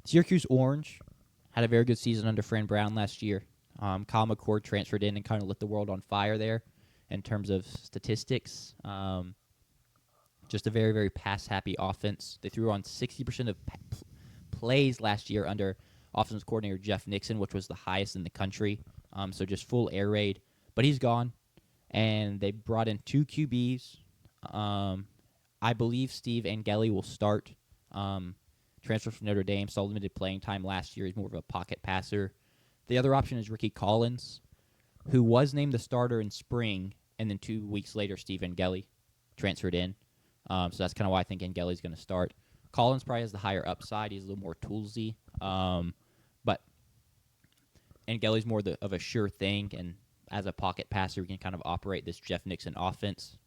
Syracuse Orange had a very good season under Fran Brown last year. Kyle McCord transferred in and kind of lit the world on fire there in terms of statistics. Just a very, very pass-happy offense. They threw on 60% of plays last year under offensive coordinator Jeff Nixon, which was the highest in the country. So just full air raid. But he's gone, and they brought in 2 QBs. I believe Steve Angeli will start. Transfer from Notre Dame, saw limited playing time last year. He's more of a pocket passer. The other option is Ricky Collins, who was named the starter in spring, and then 2 weeks later, Steve Angeli transferred in. So that's kind of why I think Angeli's going to start. Collins probably has the higher upside. He's a little more toolsy. But Angeli's more of a sure thing, and as a pocket passer, he can kind of operate this Jeff Nixon offense.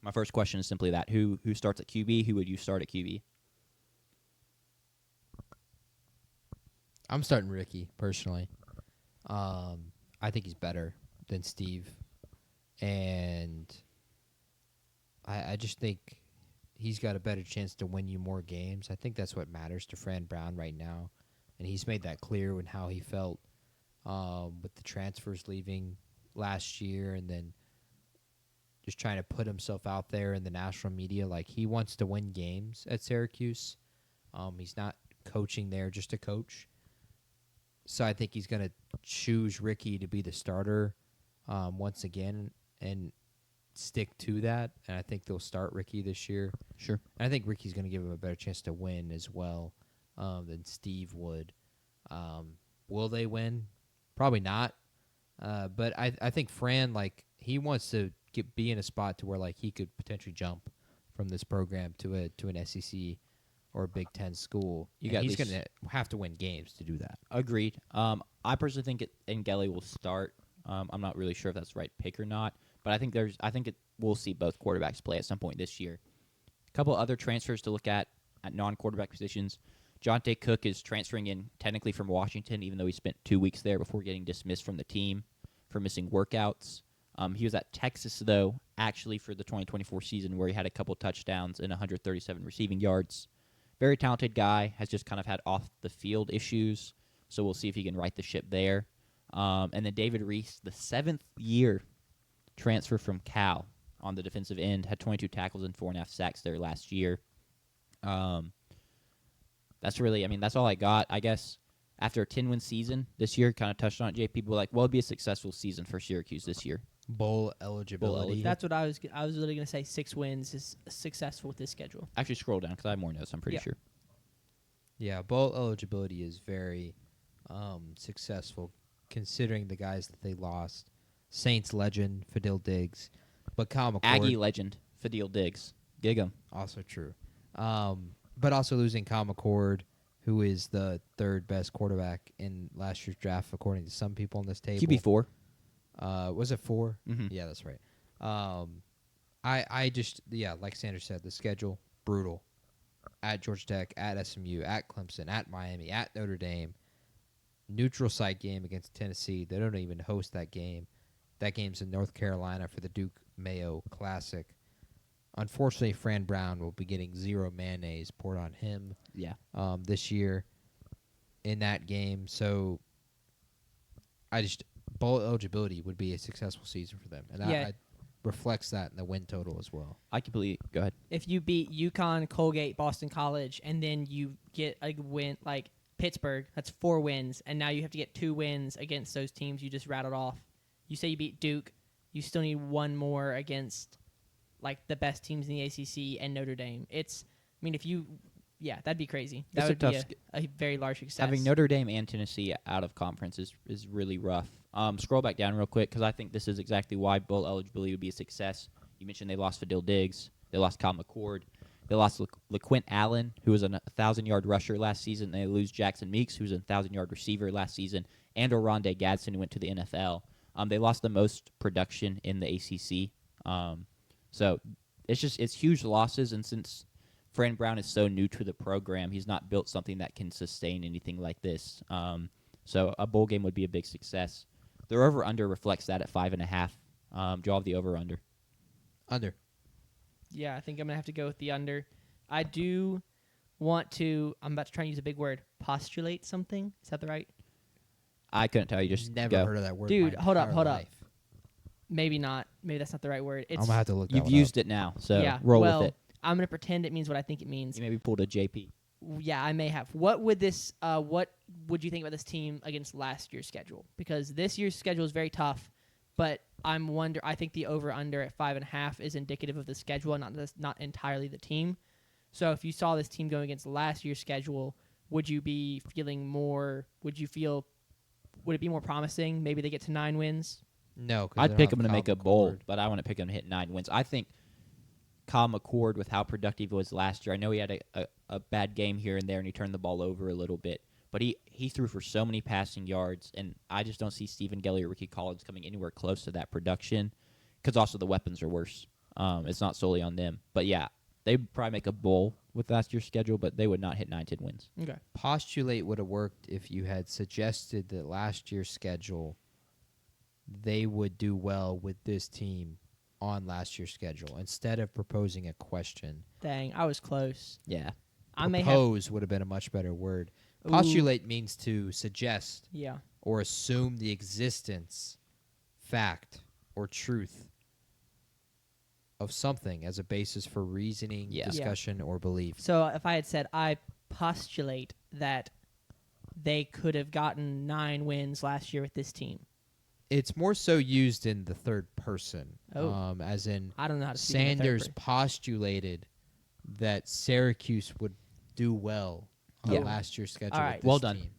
My first question is simply that. Who starts at QB? Who would you start at QB? I'm starting Ricky, personally. I think he's better than Steve. And I just think he's got a better chance to win you more games. I think that's what matters to Fran Brown right now. And he's made that clear in how he felt with the transfers leaving last year and then just trying to put himself out there in the national media. Like, he wants to win games at Syracuse. He's not coaching there just to coach. So I think he's going to choose Ricky to be the starter once again and stick to that. And I think they'll start Ricky this year. Sure. And I think Ricky's going to give him a better chance to win as well than Steve would. Will they win? Probably not. But I think Fran, like, he wants to be in a spot to where, like, he could potentially jump from this program to an SEC or a Big Ten school. He's going to have to win games to do that. Agreed. I personally think Angeli will start. I'm not really sure if that's the right pick or not, but I think we'll see both quarterbacks play at some point this year. A couple other transfers to look at non-quarterback positions. Jonte Cook is transferring in technically from Washington, even though he spent 2 weeks there before getting dismissed from the team for missing workouts. He was at Texas, though, actually for the 2024 season, where he had a couple touchdowns and 137 receiving yards. Very talented guy, has just kind of had off-the-field issues, so we'll see if he can right the ship there. And then David Reese, the 7th-year transfer from Cal on the defensive end, had 22 tackles and 4.5 sacks there last year. That's all I got. I guess after a 10-win season this year, kind of touched on it, Jay, people were like, well, it'd be a successful season for Syracuse this year. Bowl eligibility. That's what I was literally going to say. 6 wins is successful with this schedule. Actually, scroll down because I have more notes, I'm pretty sure. Yeah, bowl eligibility is very successful considering the guys that they lost. Saints legend, Fadil Diggs. But Kyle McCord. Aggie legend, Fadil Diggs. Gig 'em. Also true. But also losing Kyle McCord, who is the 3rd best quarterback in last year's draft, according to some people on this table. QB4. Was it 4? Mm-hmm. Yeah, that's right. I just, like Sanders said, the schedule, brutal. At Georgia Tech, at SMU, at Clemson, at Miami, at Notre Dame. Neutral site game against Tennessee. They don't even host that game. That game's in North Carolina for the Duke Mayo Classic. Unfortunately, Fran Brown will be getting 0 mayonnaise poured on him this year in that game. So bowl eligibility would be a successful season for them. And that reflects that in the win total as well. I completely go ahead. If you beat UConn, Colgate, Boston College, and then you get a win like Pittsburgh, that's 4 wins, and now you have to get 2 wins against those teams you just rattled off. You say you beat Duke, you still need 1 more against like the best teams in the ACC and Notre Dame. That'd be crazy. That would be a very large success. Having Notre Dame and Tennessee out of conference is really rough. Scroll back down real quick because I think this is exactly why bowl eligibility would be a success. You mentioned they lost Fadil Diggs. They lost Kyle McCord. They lost LaQuint Allen, who was a 1,000-yard rusher last season. They lose Jackson Meeks, who was a 1,000-yard receiver last season, and Oronde Gadsden, who went to the NFL. They lost the most production in the ACC. So it's huge losses, and since Fran Brown is so new to the program, he's not built something that can sustain anything like this. So a bowl game would be a big success. Their over-under reflects that at 5.5. Draw the over-under. Under. Yeah, I think I'm going to have to go with the under. I do want to, I'm about to try and use a big word, postulate something. Is that the right? I couldn't tell you. Just Never go. heard of that word. Dude, my hold up, entire hold up. life. Maybe not. Maybe that's not the right word. I'm It's gonna have to look. You've that used it now, so yeah. roll well, with it. I'm gonna pretend it means what I think it means. You maybe pulled a JP. Yeah, I may have. What would this? What would you think about this team against last year's schedule? Because this year's schedule is very tough, but I think the over/under at 5.5 is indicative of the schedule, and not entirely the team. So if you saw this team going against last year's schedule, would you be feeling more? Would it be more promising? Maybe they get to 9 wins. No, I'd pick them to make a bowl, but I want to pick them to hit 9 wins. I think Kyle McCord, with how productive he was last year, I know he had a bad game here and there, and he turned the ball over a little bit, but he threw for so many passing yards, and I just don't see Stephen Gelly or Ricky Collins coming anywhere close to that production, because also the weapons are worse. It's not solely on them. But, yeah, they'd probably make a bowl with last year's schedule, but they would not hit 9-10 wins. Okay. Postulate would have worked if you had suggested that last year's schedule they would do well with this team on last year's schedule instead of proposing a question. Dang, I was close. Yeah. I may have. Propose would have been a much better word. Ooh. Postulate means to suggest Yeah. or assume the existence, fact, or truth of something as a basis for reasoning, Yeah. discussion, or belief. So if I had said I postulate that they could have gotten 9 wins last year with this team. It's more so used in the third person, Oh. as in I don't know how to speak in the third Sanders person. postulated that Syracuse would do well on Yeah. last year's schedule. All with right. this Well done. team.